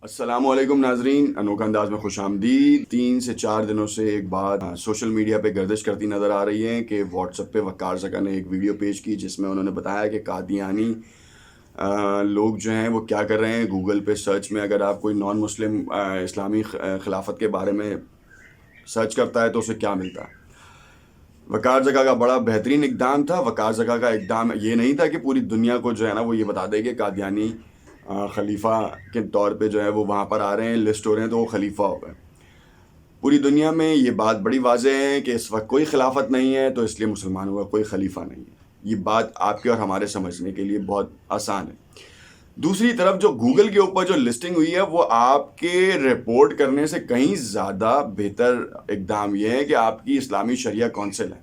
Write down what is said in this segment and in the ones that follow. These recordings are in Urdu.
السلام علیکم ناظرین، انوکھا انداز میں خوش آمدید۔ 3 سے 4 دنوں سے ایک بات سوشل میڈیا پہ گردش کرتی نظر آ رہی ہے کہ واٹس ایپ پہ وقار زکا نے ایک ویڈیو پیش کی جس میں انہوں نے بتایا کہ قادیانی لوگ جو ہیں وہ کیا کر رہے ہیں۔ گوگل پہ سرچ میں اگر آپ کوئی نان مسلم اسلامی خلافت کے بارے میں سرچ کرتا ہے تو اسے کیا ملتا ہے۔ وقار زکا کا بڑا بہترین اقدام تھا۔ وقار زکا کا اقدام یہ نہیں تھا کہ پوری دنیا کو جو ہے نا وہ یہ بتا دے کہ قادیانی خلیفہ کے طور پہ جو ہے وہ وہاں پر آ رہے ہیں، لسٹ ہو رہے ہیں تو وہ خلیفہ ہو گئے۔ پوری دنیا میں یہ بات بڑی واضح ہے کہ اس وقت کوئی خلافت نہیں ہے تو اس لیے مسلمانوں کا کوئی خلیفہ نہیں ہے۔ یہ بات آپ کے اور ہمارے سمجھنے کے لیے بہت آسان ہے۔ دوسری طرف جو گوگل کے اوپر جو لسٹنگ ہوئی ہے وہ آپ کے رپورٹ کرنے سے کہیں زیادہ بہتر اقدام یہ ہے کہ آپ کی اسلامی شریعہ کونسل ہے۔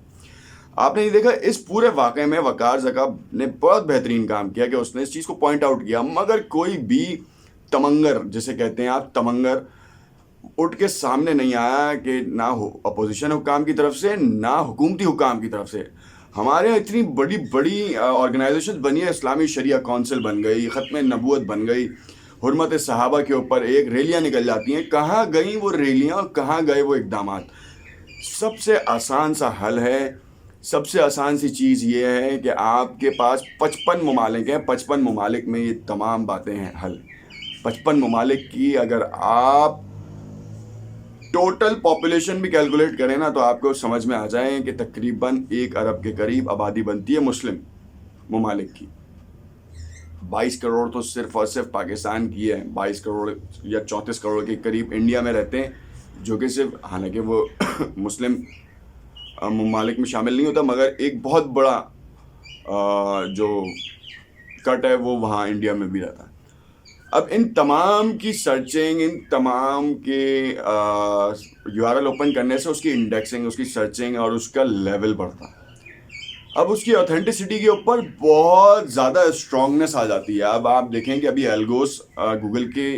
آپ نے یہ دیکھا اس پورے واقعے میں وقار زکا نے بہت بہترین کام کیا کہ اس نے اس چیز کو پوائنٹ آؤٹ کیا، مگر کوئی بھی تمنگر جسے کہتے ہیں آپ تمنگر اٹھ کے سامنے نہیں آیا کہ نہ اپوزیشن حکام کی طرف سے نہ حکومتی حکام کی طرف سے۔ ہمارے یہاں اتنی بڑی بڑی آرگنائزیشن بنی ہے، اسلامی شریعہ کونسل بن گئی، ختم نبوت بن گئی، حرمت صحابہ کے اوپر ایک ریلیاں نکل جاتی ہیں۔ کہاں گئیں وہ ریلیاں اور کہاں گئے وہ اقدامات؟ سب سے آسان سا حل ہے، سب سے آسان سی چیز یہ ہے کہ آپ کے پاس 55 ممالک ہیں، 55 ممالک میں یہ تمام باتیں ہیں حل۔ 55 ممالک کی اگر آپ ٹوٹل پاپولیشن بھی کیلکولیٹ کریں نا تو آپ کو سمجھ میں آ جائیں کہ تقریباً 1 ارب کے قریب آبادی بنتی ہے مسلم ممالک کی۔ 22 کروڑ تو صرف اور صرف پاکستان کی ہے، 22 کروڑ یا 34 کروڑ کے قریب انڈیا میں رہتے ہیں، جو کہ صرف حالانکہ وہ مسلم ممالک میں شامل نہیں ہوتا، مگر ایک بہت بڑا جو کٹ ہے وہ وہاں انڈیا میں بھی رہتا ہے۔ اب ان تمام کی سرچنگ، ان تمام کے یو آر ایل اوپن کرنے سے اس کی انڈیکسنگ، اس کی سرچنگ اور اس کا لیول بڑھتا ہے۔ اب اس کی اوتھینٹسٹی کے اوپر بہت زیادہ اسٹرانگنیس آ جاتی ہے۔ اب آپ دیکھیں کہ ابھی الگوز گوگل کے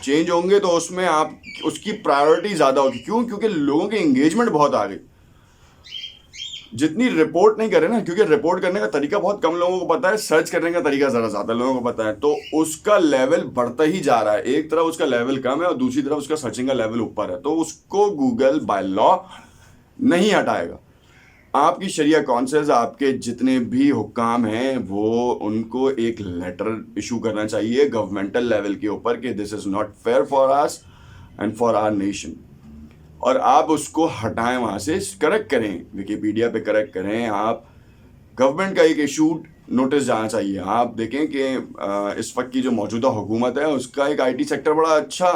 چینج ہوں گے تو اس میں آپ اس کی پرائیورٹی زیادہ ہوگی۔ کیوں؟ کیونکہ لوگوں کی انگیجمنٹ بہت آ گئی۔ جتنی رپورٹ نہیں کرے نا، کیونکہ رپورٹ کرنے کا طریقہ بہت کم لوگوں کو پتا ہے، سرچ کرنے کا طریقہ ذرا زیادہ لوگوں کو پتا ہے، تو اس کا لیول بڑھتا ہی جا رہا ہے۔ ایک طرف اس کا لیول کم ہے اور دوسری طرف اس کا سرچنگ کا لیول اوپر ہے، تو اس کو گوگل بائی لا نہیں ہٹائے گا۔ آپ کی شریعہ کونسلز، آپ کے جتنے بھی حکام ہیں وہ ان کو ایک لیٹر ایشو کرنا چاہیے گورنمنٹل لیول کے اوپر کہ this is not fair for us and for our nation, اور آپ اس کو ہٹائیں، وہاں سے کریکٹ کریں، ویکیپیڈیا پہ کریکٹ کریں۔ آپ گورنمنٹ کا ایک ایشوڈ نوٹس جانا چاہیے۔ آپ دیکھیں کہ اس وقت کی جو موجودہ حکومت ہے اس کا ایک آئی ٹی سیکٹر بڑا اچھا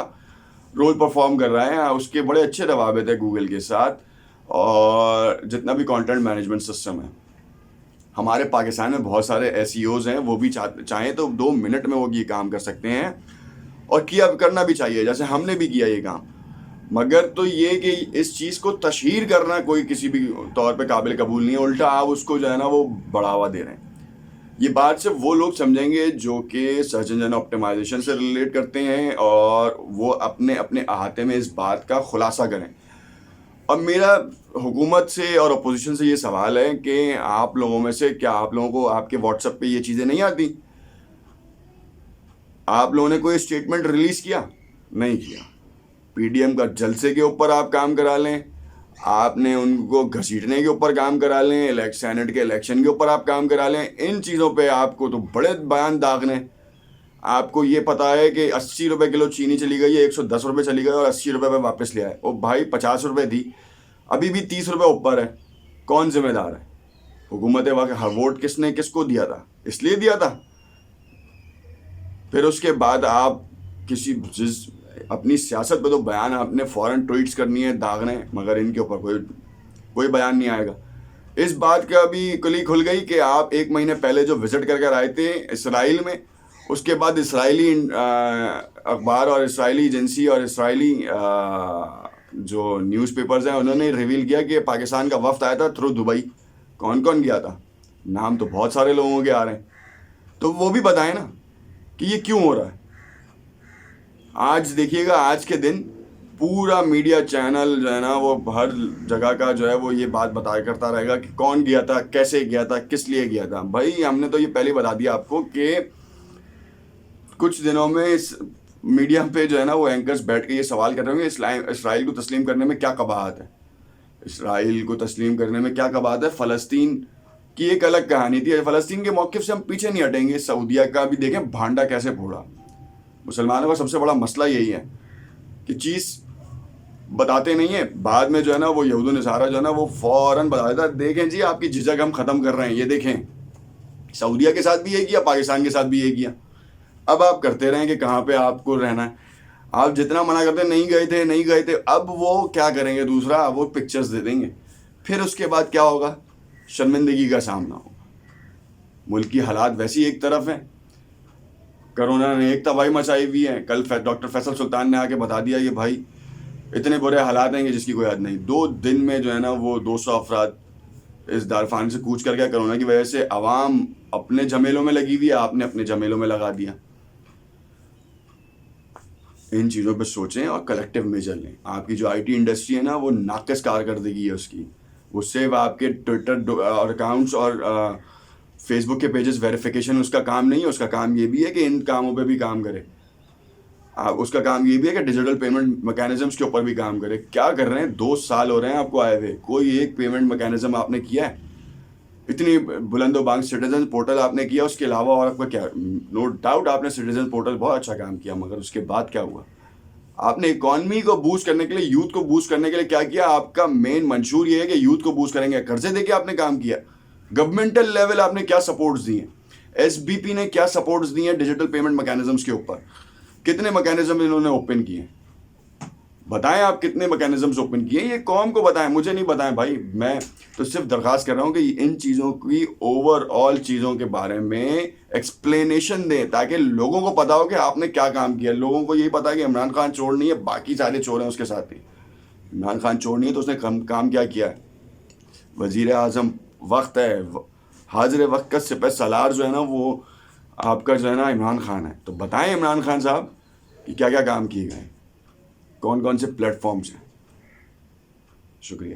رول پرفارم کر رہا ہے، اس کے بڑے اچھے روابط ہیں گوگل کے ساتھ، اور جتنا بھی کانٹینٹ مینجمنٹ سسٹم ہے ہمارے پاکستان میں بہت سارے ایس ای اوز ہیں، وہ بھی چاہیں تو 2 منٹ میں وہ یہ کام کر سکتے ہیں، اور کرنا بھی چاہیے، جیسے ہم نے بھی کیا یہ کام۔ مگر تو یہ کہ اس چیز کو تشہیر کرنا کوئی کسی بھی طور پہ قابل قبول نہیں ہے، الٹا آپ اس کو جو ہے نا وہ بڑھاوا دے رہے ہیں۔ یہ بات صرف وہ لوگ سمجھیں گے جو کہ سرچ انجن آپٹیمائزیشن سے ریلیٹ کرتے ہیں، اور وہ اپنے اپنے احاطے میں اس بات کا خلاصہ کریں۔ اور میرا حکومت سے اور اپوزیشن سے یہ سوال ہے کہ آپ لوگوں میں سے کیا آپ لوگوں کو آپ کے واٹس ایپ پہ یہ چیزیں نہیں آتی؟ آپ لوگوں نے کوئی اسٹیٹمنٹ ریلیز کیا؟ نہیں کیا۔ پی ڈی ایم کا جلسے کے اوپر آپ کام کرا لیں، آپ نے ان کو گھسیٹنے کے اوپر کام کرا لیں، سینٹ کے الیکشن کے اوپر آپ کام کرا لیں، ان چیزوں پہ آپ کو تو بڑے بیان داغنے۔ آپ کو یہ پتا ہے کہ 80 روپے کلو چینی چلی گئی ہے، 110 روپے چلی گئی اور 80 روپے پہ واپس لے آئے۔ او بھائی 50 روپے تھی، ابھی بھی 30 روپے اوپر ہے، کون ذمہ دار ہے؟ حکومت واقع ووٹ کس نے کس کو دیا تھا؟ اس لیے دیا تھا۔ پھر اس کے بعد آپ کسی اپنی سیاست پہ تو بیان آپ نے فوراً ٹویٹس کرنی ہے، داغنے، مگر ان کے اوپر کوئی بیان نہیں آئے گا۔ اس بات کا بھی کلی کھل گئی کہ آپ 1 مہینے پہلے جو وزٹ کر آئے تھے اسرائیل میں، اس کے بعد اسرائیلی اخبار اور اسرائیلی ایجنسی اور اسرائیلی جو نیوز پیپرز ہیں انہوں نے ریویل کیا کہ پاکستان کا وفد آیا تھا تھرو دبئی۔ کون کون گیا تھا؟ نام تو بہت سارے لوگوں کے آ رہے ہیں، تو وہ بھی بتائیں نا کہ یہ کیوں ہو رہا ہے۔ آج دیکھیے گا، آج کے دن پورا میڈیا چینل جو ہے نا وہ ہر جگہ کا جو ہے وہ یہ بات بتایا کرتا رہے گا کہ کون گیا تھا، کیسے گیا تھا، کس لیے گیا تھا۔ بھائی ہم نے تو یہ پہلے بتا دیا آپ کو کہ کچھ دنوں میں میڈیا پہ جو ہے نا وہ اینکرز بیٹھ کے یہ سوال کر رہے ہوں گے اسرائیل کو تسلیم کرنے میں کیا قباحت ہے. اسرائیل کو تسلیم کرنے میں کیا قباحت ہے. فلسطین کی ایک الگ کہانی تھی. فلسطین کے موقف سے ہم پیچھے نہیں ہٹیں گے. سعودیہ کا بھی دیکھیں بھانڈا کیسے پھوڑا. مسلمانوں کا سب سے بڑا مسئلہ یہی ہے کہ چیز بتاتے نہیں ہیں, بعد میں جو ہے نا وہ یہود و نصارہ جو ہے نا وہ فوراً بتا دیتا ہے دیکھیں جی آپ کی جھجک ہم ختم کر رہے ہیں, یہ دیکھیں. سعودیہ کے ساتھ بھی یہ کیا, پاکستان کے ساتھ بھی یہ کیا. اب آپ کرتے رہیں کہ کہاں پہ آپ کو رہنا ہے. آپ جتنا منع کرتے نہیں گئے تھے, اب وہ کیا کریں گے دوسرا, وہ پکچرز دے دیں گے. پھر اس کے بعد کیا ہوگا, شرمندگی کا سامنا ہوگا. ملک کی حالات ویسی ایک طرف ہیں, کرونا نے ایک تباہی مچائی ہوئی ہے. کل ڈاکٹر فیصل سلطان نے آ کے بتا دیا کہ بھائی اتنے برے حالات ہیں کہ جس کی کوئی حد نہیں. 2 دن میں جو ہے نا وہ 200 افراد اس دارفان سے کوچ کر گیا کرونا کی وجہ سے. عوام اپنے جھمیلوں میں لگی ہوئی ہے, آپ نے اپنے جھمیلوں میں لگا دیا. ان چیزوں پہ سوچیں اور کلیکٹیو میجر لیں. آپ کی جو آئی ٹی انڈسٹری ہے نا وہ ناقص کارکردگی ہے اس کی. وہ صرف آپ کے ٹویٹر اکاؤنٹس اور فیس بک کے پیجز ویریفیکیشن اس کا کام نہیں ہے. اس کا کام یہ بھی ہے کہ ان کاموں پہ بھی کام کرے. اس کا کام یہ بھی ہے کہ ڈیجیٹل پیمنٹ میکینزمس کے اوپر بھی کام کرے. کیا کر رہے ہیں, 2 سال ہو رہے ہیں آپ کو آئے ہوئے, کوئی ایک پیمنٹ میکینزم آپ نے کیا ہے؟ اتنی بلند و بانگ سٹیزن پورٹل آپ نے کیا, اس کے علاوہ اور آپ کا کیا؟ نو ڈاؤٹ آپ نے سٹیزن پورٹل بہت اچھا کام کیا, مگر اس کے بعد کیا ہوا؟ آپ نے اکانومی کو بوسٹ کرنے کے لیے, یوتھ کو بوسٹ کرنے کے لیے کیا کیا؟ آپ کا مین منشور یہ ہے کہ یوتھ کو بوسٹ کریں گے. قرضے دے کے آپ نے کام کیا. گورنمنٹل لیول آپ نے کیا سپورٹس دی ہیں؟ ایس بی پی نے کیا سپورٹس دی ہیں ڈیجیٹل پیمنٹ میکینزمس کے اوپر؟ کتنے میکینزم انہوں نے اوپن کیے ہیں؟ بتائیں آپ کتنے میکینزمز اوپن کیے. یہ قوم کو بتائیں, مجھے نہیں بتائیں بھائی. میں تو صرف درخواست کر رہا ہوں کہ ان چیزوں کی اوور آل چیزوں کے بارے میں ایکسپلینیشن دیں تاکہ لوگوں کو پتا ہو کہ آپ نے کیا کام کیا. لوگوں کو یہی پتا ہے کہ عمران خان چور نہیں ہے, باقی سارے چور ہیں اس کے ساتھ ہی. عمران خان چور نہیں ہے تو اس نے کام کیا کیا ہے؟ وزیر اعظم وقت ہے, حاضر وقت کا سپہ سالار جو ہے نا وہ آپ کا جو ہے نا عمران خان ہے. تو بتائیں عمران خان صاحب کہ کیا کیا کام کیے گئے, کون کون سے پلیٹ فارمز ہیں. شکریہ.